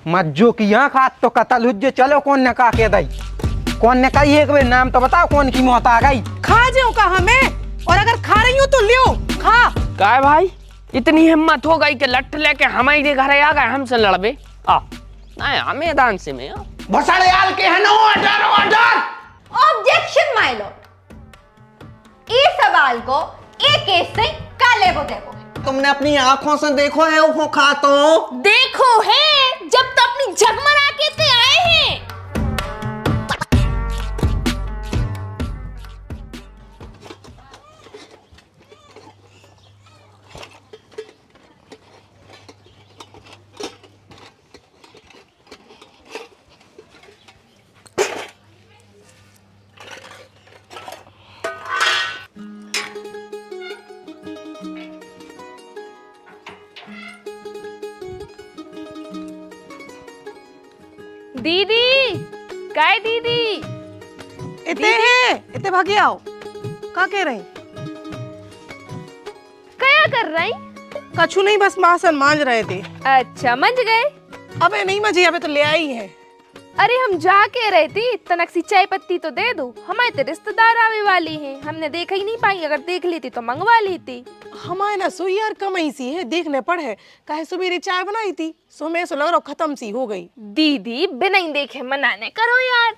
मज्जो की यहाँ खात तो कतल हुज्जे चलो कौन ने कहा के दई कौन ने कही एक बार नाम तो बताओ कौन की मौत आ गई। खा जाओ का हमें और अगर खा रही हूँ तो लियो खा। काय भाई इतनी हिम्मत हो गई कि लठ लेके हमारे घर आ गए हमसे लड़बे आ ना मैदान से में भसड़े आल के है no order order. Objection my lord. इस सवाल को एक केस से काले वो देखो तुमने अपनी आंखों से देखो है वो खा तो देखो है जब तो अपनी जगमरा के ते आए हैं। दीदी काय दीदी इते भागी आओ का कह रही क्या कर रही? कछु नहीं बस मासन मांज रहे थे। अच्छा मंज गए? अबे नहीं मजी अबे तो ले आई है। अरे हम जा के रहे थी तनक सी चाय पत्ती तो दे दो हमारे तो रिश्तेदार आवे वाली हैं हमने देखा ही नहीं पाई अगर देख लेती तो मंगवा लेती। हमारे ना सो यार कम सी है देखने पड़े काहे सुबह चाय बनाई थी सो मैं सो लग रहा खत्म सी हो गई। दीदी बिना ही देखे मनाने करो यार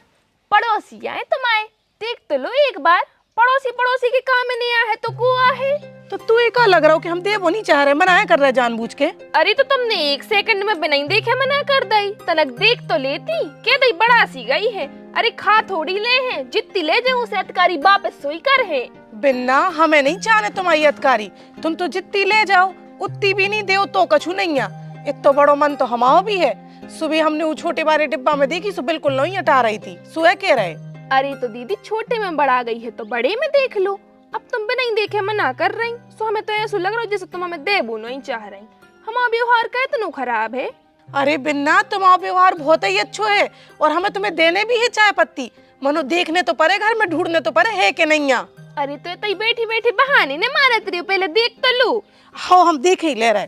पड़ोसी आए तुम्हारे देख तो लो एक बार पड़ोसी के काम में नहीं आया है तो कुआ है। तो तू एक लग रहा हो कि हम देव नहीं चाह रहे मना कर रहे जानबूझ के। अरे तो तुमने एक सेकंड में बिना ही देखे मना कर दई तनक देख तो लेती के दई बड़ा सी गई है। अरे खा थोड़ी ले है जितनी ले जाऊं उसे अतकारी वापस सोई कर है। बिन्ना हमें नहीं चाहने तुम्हारी अतकारी तुम तो जितनी ले जाओ उतनी भी नहीं दे तो कछु नहीं आ इतो बड़ो मन तो हमाओ भी है। सुबह हमने वो छोटे बारे डिब्बा में देखी सो बिल्कुल नहीं हटा रही थी सुबह कह रहे। अरे तो दीदी छोटे में बड़ा गई है तो बड़े में देख लो अब तुम बिना ही देखे मना कर रही सो हमें तो ऐसा लग रहा है जैसे तुम हमें देबो नहीं चाह रही। हमारा व्यवहार का इतना खराब है। अरे बिन्ना तुम्हारा व्यवहार बहुत ही अच्छा है और हमें तुम्हें देने भी है चाय पत्ती मनो देखने तो पड़े घर में ढूंढने तो पड़े है कि नहीं। अरे तो तई बैठी बैठी बहाने ने मारत रही पहले देख तो लो। हाँ हम देख ही ले रहे।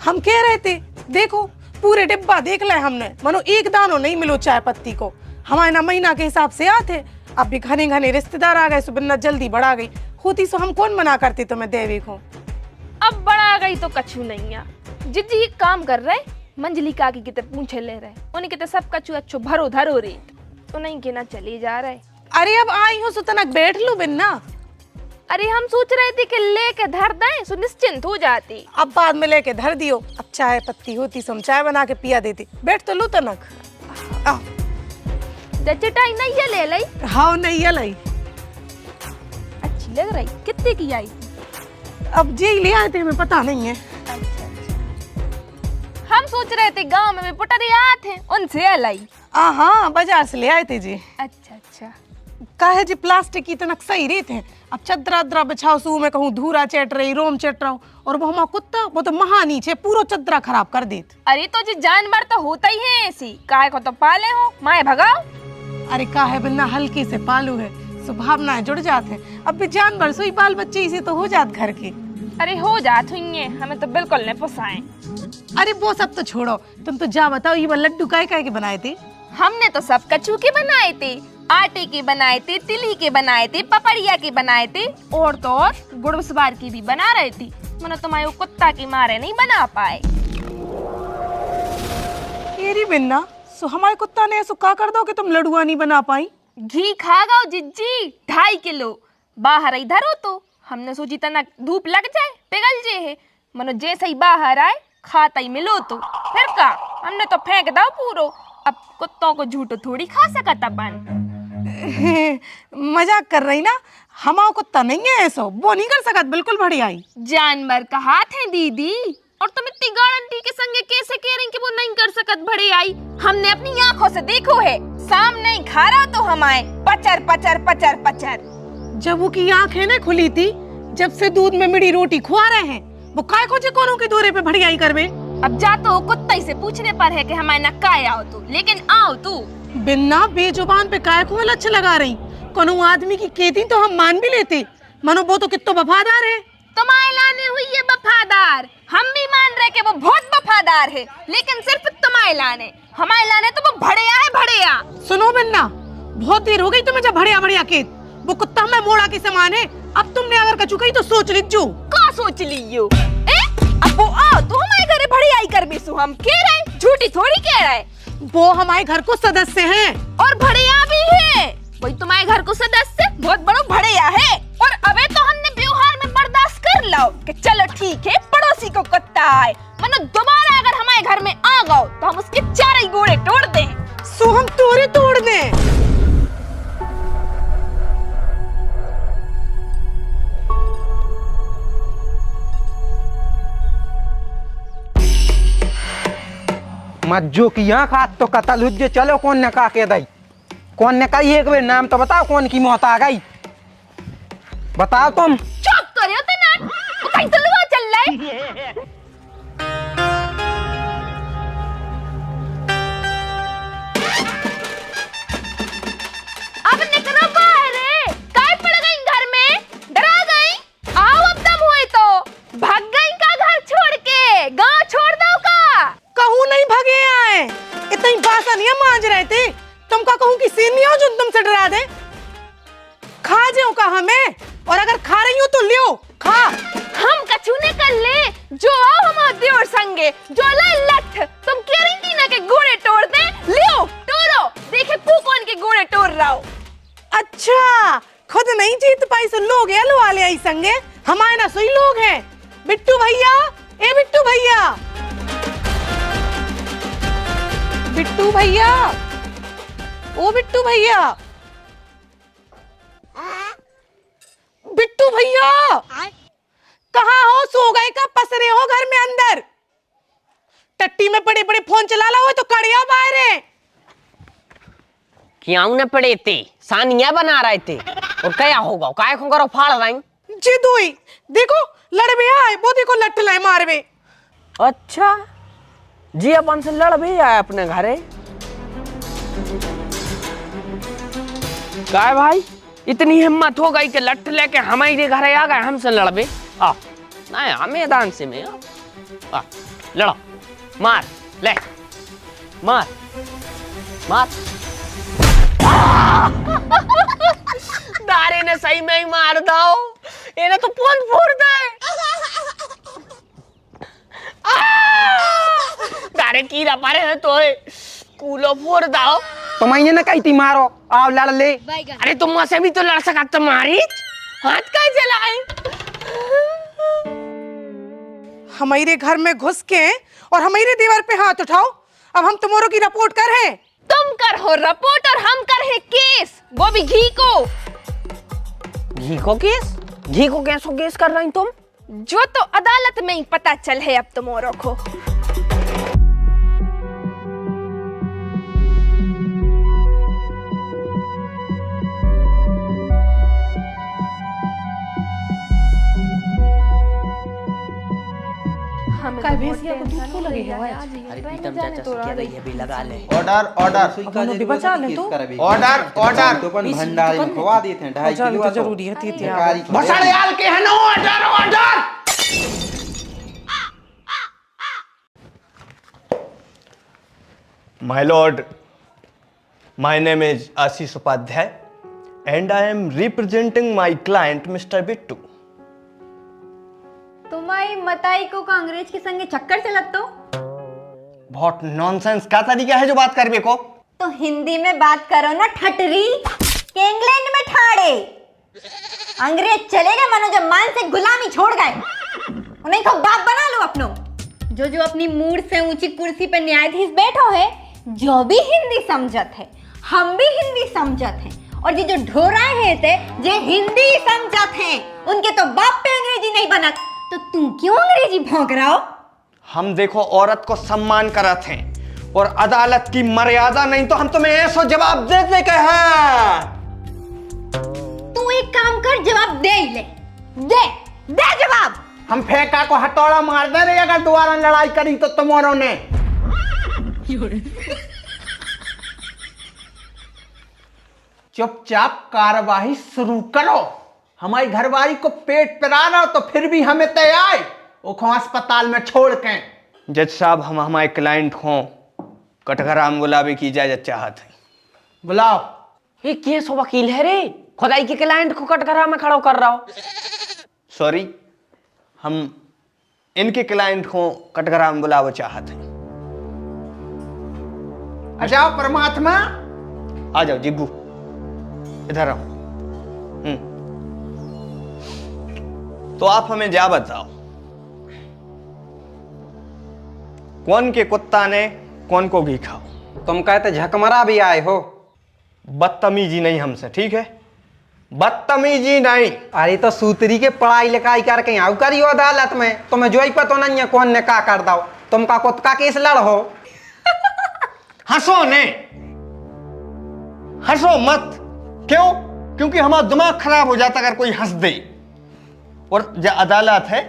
हम कह रहे थे देखो पूरे डिब्बा देख ले हमने मनो एक दानो नहीं मिलो चाय पत्ती को हमारे ना महीना के हिसाब से आते अब भी घने घने रिश्तेदार आ गए सो बिन्ना जल्दी बढ़ा गई होती सो हम कौन मना करते तुम्हें देवी को। अब बड़ा गई तो कछु नहीं आ जिज्जी काम कर रहे मंजली काकी किते पूछे ले रहे उन्हें किते सब कछु अच्छो भरो धरो रेत तो नहीं के ना चले जा रहे। अरे अब आई हो सो तनक बैठ लो बिन्ना। अरे हम सोच रहे थे कि लेके धर दें सो निश्चिंत हो जाती। अब बाद में लेके धर दियो अब चाय पत्ती होती सो हम चाय बना के पिया देती बैठ तो लो तनक। चटाई नहीं है ले ली। हाँ नहीं है लाई अच्छी लग रही कितने की आई? अब जी ले आए थे हमें पता नहीं है। अच्छा। हम सोच रहे थे गांव में पुटरिया थे उनसे लाई। हाँ बाजार से ले आए थे जी। अच्छा काहे जी प्लास्टिक की तनक सही रेत है अब चदरा अदरा बिछाओ सू में कहूँ धूरा चट रही रोम चट रहा और वो हमारा कुत्ता वो तो महा नीचे पूरा चदरा खराब कर देत। अरे तो जी जानवर तो होता ही है ऐसी काहे को तो पाले हो माए भगाओ। अरे काहे बिन्ना हल्की से पालू है स्वभावनाएं जुड़ जाते हैं अब भी जानवर सोई बाल बच्चे से तो हो जात घर के। अरे हो जात हुई हमें तो बिल्कुल नहीं पोसाए। अरे वो सब तो छोड़ो तुम तो जा बताओ ये लड्डू काय के बनाए थे? हमने तो सब कच्चू के बनाए थे आटे के बनाए थे तिली के बनाए थे पपड़िया के बनाए थे और तो और गुड़सवार की भी बना रहे थे मनो तुम्हारे कुत्ता के मारे नहीं बना पाए। तेरी बिन्ना सो हमारे कुत्ता ने ऐसा का कर दो कि तुम लड्डुआ नहीं बना पाई। घी खा गाओ जिज्जी 2.5 किलो बाहर इधर हो तो हमने सोची तना धूप लग जाए पिघल जे है मनो जैसे ही बाहर आए खाता ही मिलो तो फिर का हमने तो फेंक दो पूरो अब कुत्तों को झूठो थोड़ी खा सकता बन। मजाक कर रही ना हमारा कुत्ता नहीं है ऐसा वो नहीं कर सकत बिल्कुल बढ़िया ही जानवर का हाथ है दीदी और तुम इतनी गारंटी के संगे कैसे कह रही कि वो नहीं कर सकत बड़े आई। हमने अपनी आंखों से देखो है सामने ही खा रहा तो हमारे पचर पचर पचर पचर। जब वो की आंखें ने खुली थी जब से दूध में मिड़ी रोटी खुआ रहे हैं वो काय को कोनों के दौरे पे बढ़ियाई करवे। अब जा तो कुत्ते से पूछने पर है कि हमारे ना काय आओ तू लेकिन आओ तू बिन्ना बेजुबान पे काय को अच्छा लगा रही कोनो आदमी की खेती तो हम मान भी लेते मनो वो तो कितो वफादार है। तुम्हारे लाने हुई वफादार, हम भी मान रहे कि वो बहुत वफादार है, लेकिन सिर्फ तुम्हारे लाने, हमारे लाने तो वो भड़िया है भड़िया। सुनो बन्ना, बहुत देर हो गई तुम्हें जब भड़िया भड़िया के वो कुत्ता मैं मोड़ा के समान है। अब तुमने अगर कचू कही तो सोच लीजो। का सोच लियो? अब वो आओ तो हमारे घरे भड़िया ही कर बेसु, हम कह रहे झूठी थोड़ी कह रहे। वो हमारे घर को सदस्य हैं और भड़िया भी है। वही तुम्हारे घर को सदस्य बहुत बड़ा भड़िया है। और अबे तो हमने व्यवहार में बर्दाश्त कर लो कि चलो ठीक है पड़ोसी को कुत्ता आए, मनो दोबारा अगर हमारे घर में आ गओ तो हम उसके चार ही गोड़े तोड़ दें। सो हम तोरे तोड़ दें। मज्जो की यहाँ खात तो कतल हुज्जे चलो कौन ने का के दई, कौन ने कही एक बार नाम तो बताओ कौन की मौत आ गई, बताओ तुम। चुप तो रहे हो तना, कहीं तो लुआ चल रहा है। अब निकलो बाहर, काय पड़ गई घर में, डरा गई? आओ अब दम हुए तो भाग गई का घर छोड़ के, गांव छोड़ दो का? कहूँ नहीं भगे आए, इतनी बासा नहीं मांझ रहे थे। तुमका कहूँ कि सीन नहीं हो जो तुमसे डरा दे। खा जाओ का हमें, और अगर खा रही हो तो लियो खा। हम कछु ने कर ले, जो आओ हम देवर संगे, जो ला लठ, तुम कह रही थी ना कि घोड़े तोड़ दे, लियो तोड़ो, देखे पू कौन के घोड़े तोड़ रहा हो। अच्छा, खुद नहीं जीत पाई सो लोग है लो वाले आई संगे, हमारे ना सोई लोग हैं। बिट्टू भैया, ए बिट्टू भैया, बिट्टू भैया, ओ बिट्टू भैया, बिट्टू भैया, कहाँ हो? सो गए का पसरे हो घर में अंदर? टट्टी में पड़े पड़े फोन चला ला हो तो कड़िया बाहर है। क्यों न पड़े थे, सानिया बना रहे थे और क्या होगा, काय को करो फाड़ रही जी दुई देखो लड़बे आए, वो देखो लठ लाए मारबे। अच्छा जी, अपन से लड़ भी आए अपने घरे। काय भाई, इतनी हिम्मत हो गई कि लठ लेके हमारे घरे आ गए हमसे लड़बे? आ नहीं, मैदान से में आ लड़ो, मार ले, मार मार। दारे ने सही में ही मार दो, इन्हें तो फोन फोड़ दे। दारे कीड़ा पारे है तो कूलो फोड़ दो। तो मैंने ना कही थी मारो, आओ लड़ ले। अरे तुम मुझसे भी तो लड़ सका, तुम्हारी हाथ का जलाए। हमारे घर में घुस के और हमारे दीवार पे हाथ उठाओ। अब हम तुम्हारों की रिपोर्ट कर हैं। तुम कर हो रिपोर्ट और हम कर है केस, वो भी घी को। घी को केस? घी को कैसो केस कर रही तुम? जो तो अदालत में ही पता चल है अब तुम्हारों को। काय भैंसिया को दूध को लगे है आज। अरे प्रीतम चाचा से कह रही है भी लगा ले। ऑर्डर ऑर्डर दोनों भी बचा ले तो। ऑर्डर ऑर्डर तो अपन भंडारे में खवा देते हैं 2.5 किलो तो जरूरी है तीत भसड़याल के है ना। Order order. My lord, my name is Ashish Upadhyay and I am representing my client Mr. Bittu. तुम्हारी बताई को अंग्रेज के संगे चक्कर चलत तो बहुत नॉनसेंस का तरीका है जो बात करने को। तो हिंदी में बात करो ना ठटरी के इंग्लैंड में ठाड़े। अंग्रेज चले गए मनो जब मान से गुलामी छोड़ गए, उन्हें तो बाप बना लो अपनो। जो जो अपनी मूड से ऊंची कुर्सी पर न्यायाधीश बैठो है, जो भी हिंदी समझत है, हम भी हिंदी समझत हैं। और ये जो ढोराए हैं थे जे हिंदी समझत हैं, उनके तो बाप पे अंग्रेजी नहीं बनत। तो तू क्यों अंग्रेजी भौंक रहा हो? हम देखो औरत को सम्मान करत हैं और अदालत की मर्यादा नहीं तो हम तुम्हें ऐसा जवाब देते के हैं। तू एक काम कर, जवाब दे ही ले। दे दे जवाब। हम फेंका को हथौड़ा मार दे रहे अगर दोबारा लड़ाई करी तो तुम्हारों ने। चुपचाप कार्यवाही शुरू करो। हमारी घरवाली को पेट पिरा रहा हो तो फिर भी हमें तय आए। ओखो अस्पताल में छोड़ के। जज साहब, हम हमारे क्लाइंट को कटघराम गुलाबी की इजाजत चाहते हैं। बुलाओ। ये केस वकील है रे, खुदाई के क्लाइंट को कटघरा में खड़ा कर रहा हो। सॉरी, हम इनके क्लाइंट को कटघराम बुलावा चाहते हैं। आ जाओ परमात्मा। आ जाओ जिग्गू, इधर आओ। तो आप हमें जा बताओ, कौन के कुत्ता ने कौन को घी खाओ? तुम कहते झकमरा भी आए हो। बदतमीजी नहीं हमसे, ठीक है? बदतमीजी नहीं। अरे तो सूतरी के पढ़ाई लिखाई करके आऊ करियो अदालत में, तुम्हें जो ही पता नहीं है कौन ने का कर दो। तुम का कुत्ता केस लड़ो। हंसो ने, हंसो मत। क्यों? क्योंकि हमारा दिमाग खराब हो जाता अगर कोई हंस दे। और जो अदालत है,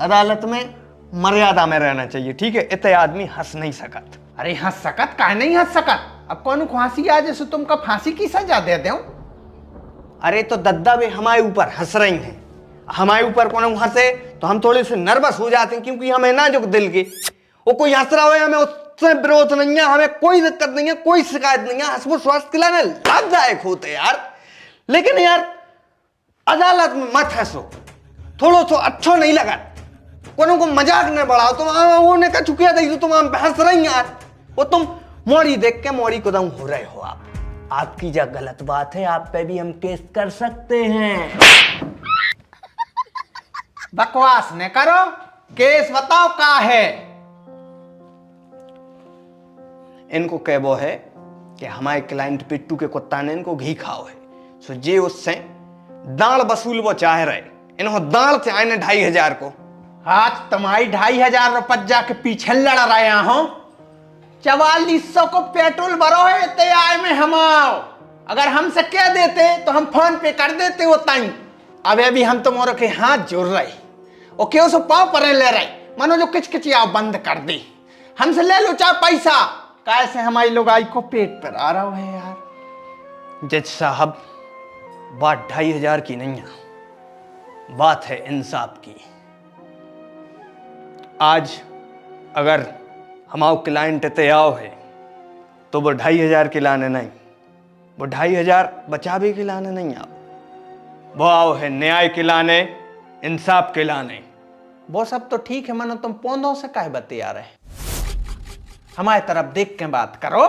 अदालत में मर्यादा में रहना चाहिए, ठीक है? इतने आदमी हंस नहीं सकत। अरे हंस सकत काहे नहीं हंस सकत? अब कौन फांसी आ जैसे तुमका फांसी की सजा दे दूं? अरे तो दद्दा भी हमारे ऊपर हंस रही हैं। हमारे ऊपर कौन हंसे तो हम थोड़े से नर्वस हो जाते हैं, क्योंकि हमें ना जो दिल के वो कोई हंस रहा हो, हमें उससे विरोध नहीं है, हमें कोई दिक्कत नहीं है, कोई शिकायत नहीं है। हंसबो स्वास्थ्य के लिए लाभदायक होते यार। लेकिन यार अदालत में मत हंसो, थोड़ा सा अच्छा नहीं लगा। कोनो को मजाक न बढ़ाओ। तुम वो ने का चुकिया दई तो तुम हंस रही यार। वो तुम मोड़ी देख के मोड़ी को दम हो रहे हो। आपकी जो गलत बात है, आप पे भी हम केस कर सकते हैं। बकवास न करो, केस बताओ का है। इनको कहबो है कि हमारे क्लाइंट पिट्टू के कुत्ता ने इनको घी खाओ है, सो जे उससे दांड़ वसूल वो चाह रहे। इन्हों दांड़ चाहे ने 2500 को। आज तुम्हारी 2500 रुपया के पीछे लड़ रहे हो। 4400 को पेट्रोल भरो है ते आए में हम आओ। अगर हमसे कह देते तो हम फोन पे कर देते वो ताई। अब भी हम तुम्हारे के हाथ जोड़ रहे और क्यों सो पाँव पर ले रहे, मानो जो किचकिचिया बंद कर दी। हमसे ले लो चाहे पैसा, कैसे हमारी लोग आई को पेट पर आ रहा है यार। जज साहब, बात 2500 की नहीं है, बात है इंसाफ की। आज अगर हमारा क्लाइंट तैयार है तो वो 2500 के लाने नहीं, वो 2500 बचावे के लाने नहीं आओ। वो आओ है न्याय के लाने, इंसाफ के लाने। वो सब तो ठीक है, मानो तुम पौधों से काहे बतिया रहे। हमारी तरफ देख के बात करो।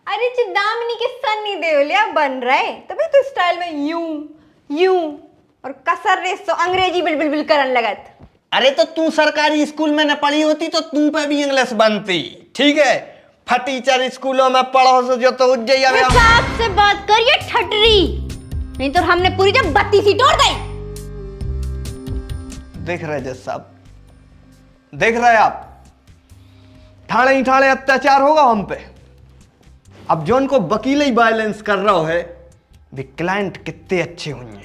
अरे चिंतामणि के सन्नी देओलिया बन रहे तभी तो स्टाइल में यूं यूं और कसर रेस तो अंग्रेजी बिल करन लगत। अरे तो तू सरकारी स्कूल में न पढ़ी होती तो तू पे भी इंग्लिश बनती, ठीक है? फटीचर स्कूलों में पढ़ो सो जो तो उज्जैया में। साथ से बात करिए ठटरी, नहीं तो हमने पूरी जब बत्ती सी तोड़ दी। देख रहे जज साहब, देख रहे आप, ठाणे ही ठाणे अत्याचार होगा हम पे। अब जो उनको वकील ही वायलेंस कर रहा है, वे क्लाइंट कितने अच्छे होंगे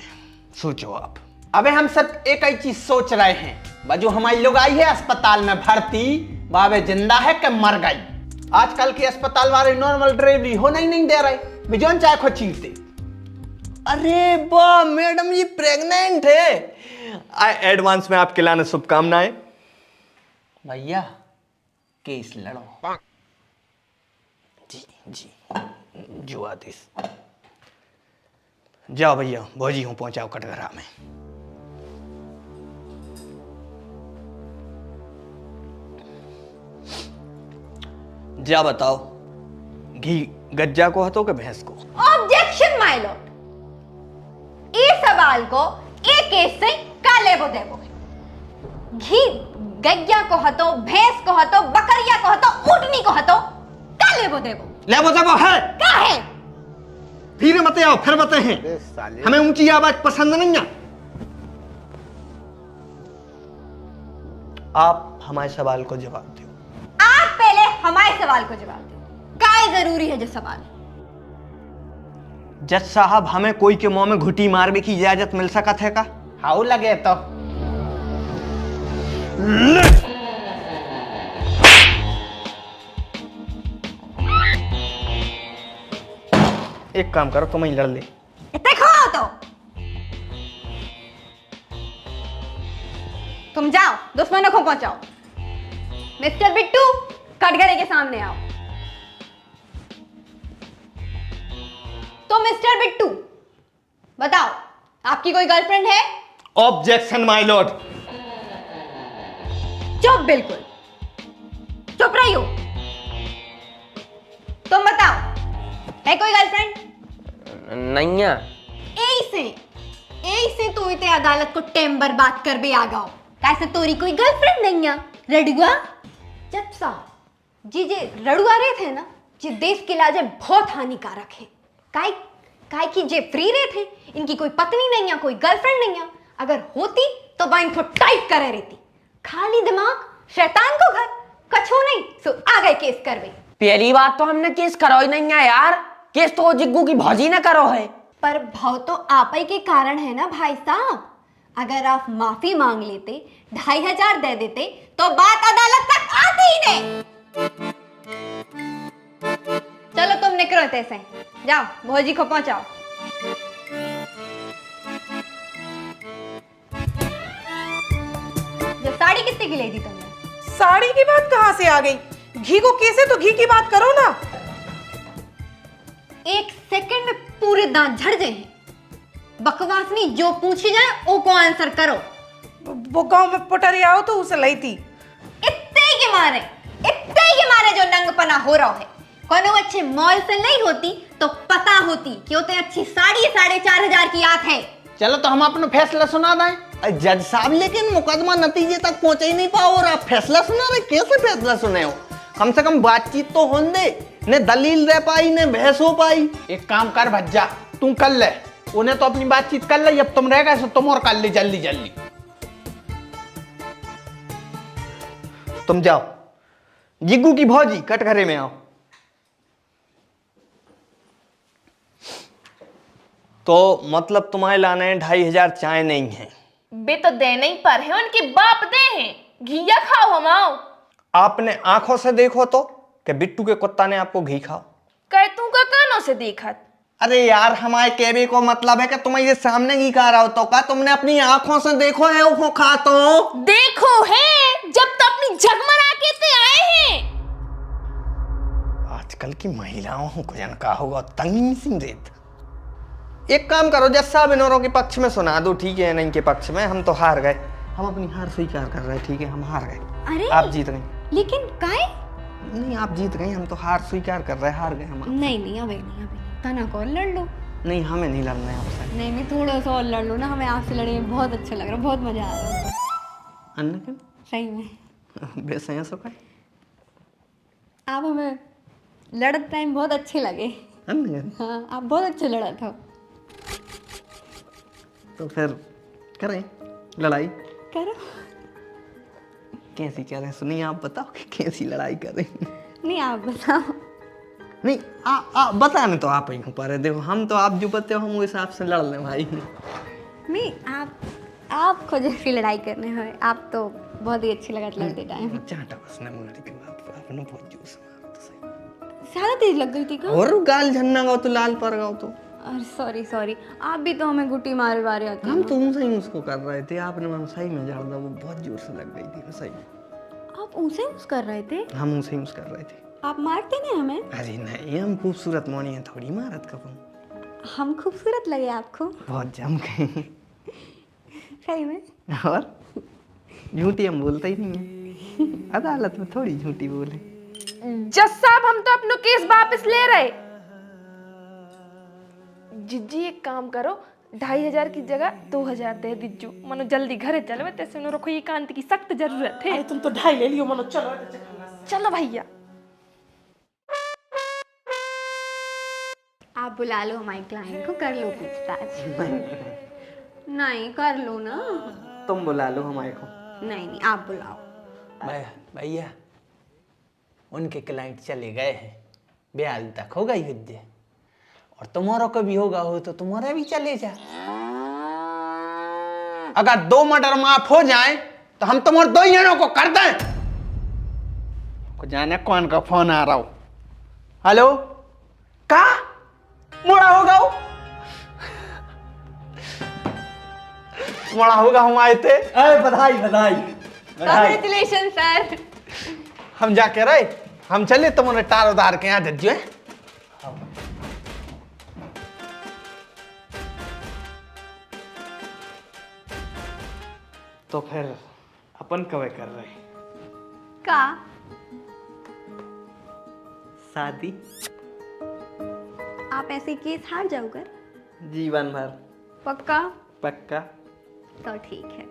सोचो आप। अबे हम सब एक ही चीज सोच रहे हैं, बाजू हमारी लोग आई है अस्पताल में भर्ती, बाबे जिंदा है कि मर गई। आजकल के अस्पताल वाले नॉर्मल डिलीवरी होना ही नहीं दे रहे, बिजोन चाय को चीरते। अरे वाह मैडम, ये प्रेग्नेंट है। एडवांस में आपके लाने शुभकामनाएं। भैया केस लड़ो। जी जी, जो आदेश। जाओ भैया, भौजी हूं, पहुंचाओ कटघरा में। जा बताओ, घी गज्जा को हतो कि भैंस को? ऑब्जेक्शन माय लॉर्ड, इस सवाल को एक केस से काले वो देवो। घी गैया को हतो, भैंस को हतो, बकरिया को हतो, ऊँटनी को हतो, काले वो देवो। ले बताओ है का है? फिर मत आओ, फिर बते हैं। हमें ऊंची आवाज पसंद नहीं है। आप हमारे सवाल को जवाब दो। आप पहले हमारे सवाल को जवाब दो। काय जरूरी है जो सवाल? जज साहब, हमें कोई के मुंह में घुटी मारने की इजाजत मिल सकत है का? हाउ लगे तो एक काम करो, तुम ही लड़ ले। देखो तो तुम जाओ दुश्मनों को पहुंचाओ। मिस्टर बिट्टू कटघरे के सामने आओ। तो मिस्टर बिट्टू बताओ, आपकी कोई गर्लफ्रेंड है? Objection my Lord. चुप, बिल्कुल चुप रही हो। तुम बताओ, है कोई गर्लफ्रेंड? नहीं है। ऐसे तो इते अदालत को टेम बर्बाद कर भी आ गाओ। कैसे तोरी कोई गर्लफ्रेंड नहीं है? रडुआ जब साहब जी जे रडुआ रहे थे ना, जे देश के लाजे बहुत हानिकारक है। काय की जे फ्री रहे थे, इनकी कोई पत्नी नहीं है, कोई गर्लफ्रेंड नहीं है। अगर होती तो बाइन को टाइट करे रहती। खाली दिमाग, शैतान को घर, कछो नहीं सो आ गए केस करवे। पहली बात तो हमने केस करो ही नहीं है यार, केस तो जिग्गू की भौजी ने करो है। पर भाव तो आप ही के कारण है ना भाई साहब। अगर आप माफी मांग लेते, 2500 दे देते तो बात अदालत तक आती ही नहीं। चलो तुम निकलो तैसे, जाओ भौजी को पहुंचाओ। जो साड़ी कितने की ली थी तुमने? साड़ी की बात कहां से आ गई? घी को कैसे, तो घी की बात करो ना। 1 सेकंड में पूरे दांत झड़ जाए हैं। बकवास नहीं, जो पूछी जाए वो को आंसर करो। वो गांव में पटरी आओ तो उसे लाई थी। इतने के मारे जो नंगपना हो रहा है। कोनो अच्छे मॉल से नहीं होती तो पता होती कि उतने अच्छी साड़ी 4500 की आत है। चलो तो हम अपना फैसला सुना दें। जज साहब लेकिन मुकदमा नतीजे तक पहुंचे ही नहीं पाओ और आप फैसला सुना रहे? कैसे फैसला सुने हो? कम से कम बातचीत तो होने दे। ने दलील दे पाई, ने बहस हो पाई। एक काम कर भज्जा, तू कर ले, उन्हें तो अपनी बातचीत कर ले। अब तुम रह गए, तुम और कर ले जल्दी जल्दी। तुम जाओ, जिग्गू की भौजी कटघरे में आओ। तो मतलब तुम्हारे लाने 2500 चाय नहीं है? बे तो देने ही पर है, उनके बाप दे हैं। घिया खाओ हम आओ। आपने आंखों से देखो तो कि बिट्टू के कुत्ता ने आपको घी खाओ? कह तू का कानों से देखत। अरे यार, हमारे कहने को मतलब है कि तुम्हें ये सामने घी खा रहा हो तो का तुमने अपनी आंखों से देखो है वो खा तो? देखो है, जब तो अपनी जगमरा के ते आए हैं। आजकल की महिलाओं को जन का होगा तंग सिंह रेत। एक काम करो जज साहब, इनों के पक्ष में सुना दो, ठीक है? नहीं के पक्ष में। हम तो हार गए, हम अपनी हार स्वीकार कर रहे हैं, ठीक है? हम हार गए। अरे आप जीत गए। लेकिन काहे? नहीं, आप जीत गए, हम तो हार स्वीकार कर रहे हैं, हार गए हम। नहीं अबे तना को लड़ लो। नहीं, हमें नहीं लड़ना है आपसे। नहीं थोड़ा सा और लड़ लो ना, हमें आपसे लड़ने में बहुत अच्छा लग रहा है, बहुत मजा आ रहा है अन्ना क्यों? सही में। बेसया सो का आप हमें लड़त टाइम बहुत अच्छे लगे। अन्ना हाँ, आप बहुत अच्छे लड़ा था। तो फिर करें लड़ाई? करो। कैसी करें? सुनिए, आप बताओ कि कैसी लड़ाई करें? नहीं आप बताओ। नहीं, आप बताने तो आप ही हो पा रहे। देखो, हम तो आप जो बताते हो हम उस हिसाब से लड़ लें भाई। नहीं आप खुद जैसी लड़ाई करने हो, आप तो बहुत ही अच्छी लगा लड़ते टाइम। चाटा बसने मुंगरी के बाप आपने बहुत जोश मारा तो सही। ज्यादा तेज लग गई थी क्या? और गाल झन्ना गाओ तो लाल पर गाओ तो। अरे सॉरी, आप भी तो हमें गुट्टी मारे बारे आते हम तो उनसे ही उसको कर रहे थे, आपने हम सही में झाड़ दिया, वो बहुत जोर से लग गई थी सही। आप उनसे यूज कर रहे थे? हम उनसे यूज कर रहे थे। आप मारते नहीं हमें? अरे नहीं, हम खूबसूरत मोनी है, थोड़ी मारत कब। हम खूबसूरत लगे आपको? बहुत जम के। सही में? और झूठी हम बोलते ही नहीं है, अदालत में थोड़ी झूठी बोले। जज साहब, हम तो अपनो केस वापस ले रहे। जिज्जी एक काम करो, 2500 की जगह 2000 दे दीजू। मनो जल्दी घरे चलवे, तैसे उन्होंने रखो, ये कांत की सख्त जरूरत है। अरे तुम तो 2.5 ले लियो मनो, चलो चलो भैया। आप बुला लो हमारे क्लाइंट को, कर लो पूछताछ। नहीं कर लो ना। तुम बुला लो हमारे को। नहीं आप बुलाओ। भैया उनके क्लाइंट चले गए हैं, ब्याज तक हो गई हुज्जे, और तुम्हारा कभी होगा हो तो तुम्हारा भी चले जा। अगर 2 मर्डर माफ हो जाए तो हम तुम्हारे 2 जनों को कर दें। को जाने कौन का फोन आ रहा हो। हेलो, का मोड़ा होगा वो? बड़ा होगा हम आए थे। अरे बधाई बधाई बधाई। Congratulation sir. हम जाके रहे, हम चले तुमने टार उधार के यहाँ जज्जू है। तो फिर अपन कब कर रहे का शादी आप ऐसे केस हार जाओगे? जीवन भर। पक्का? पक्का। तो ठीक है।